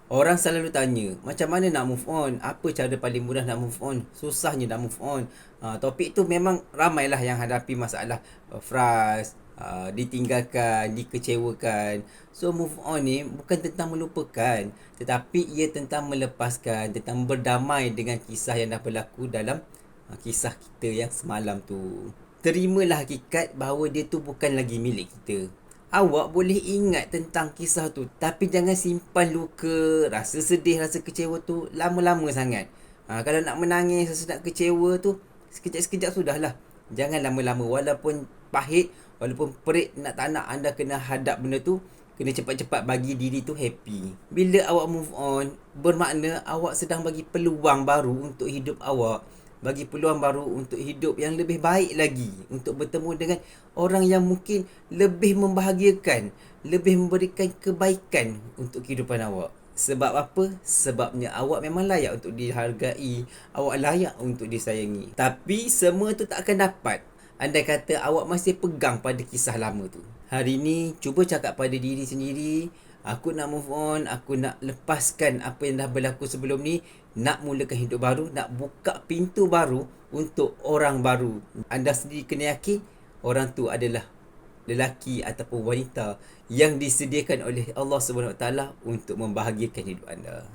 Orang selalu tanya, macam mana nak move on? Apa cara paling mudah nak move on? Susahnya nak move on. Topik tu memang ramailah yang hadapi masalah ditinggalkan, dikecewakan. So move on ni bukan tentang melupakan, tetapi ia tentang melepaskan, tentang berdamai dengan kisah yang dah berlaku dalam kisah kita yang semalam tu. Terimalah hakikat bahawa dia tu bukan lagi milik kita. Awak boleh ingat tentang kisah tu, tapi jangan simpan luka, rasa sedih, rasa kecewa tu lama-lama sangat. Kalau nak menangis, rasa nak kecewa tu, sekejap-sekejap sudahlah. Jangan lama-lama, walaupun pahit, walaupun perit, tak nak anda kena hadap benda tu, kena cepat-cepat bagi diri tu happy. Bila awak move on, bermakna awak sedang bagi peluang baru untuk hidup awak, bagi peluang baru untuk hidup yang lebih baik lagi, untuk bertemu dengan orang yang mungkin lebih membahagiakan, lebih memberikan kebaikan untuk kehidupan awak. Sebab apa? Sebabnya awak memang layak untuk dihargai, awak layak untuk disayangi. Tapi semua tu tak akan dapat andai kata awak masih pegang pada kisah lama tu. Hari ni cuba cakap pada diri sendiri, aku nak move on, aku nak lepaskan apa yang dah berlaku sebelum ni, nak mulakan hidup baru, nak buka pintu baru untuk orang baru. Anda sendiri kena yakin orang tu adalah lelaki ataupun wanita yang disediakan oleh Allah Subhanahu Wa Taala untuk membahagiakan hidup anda.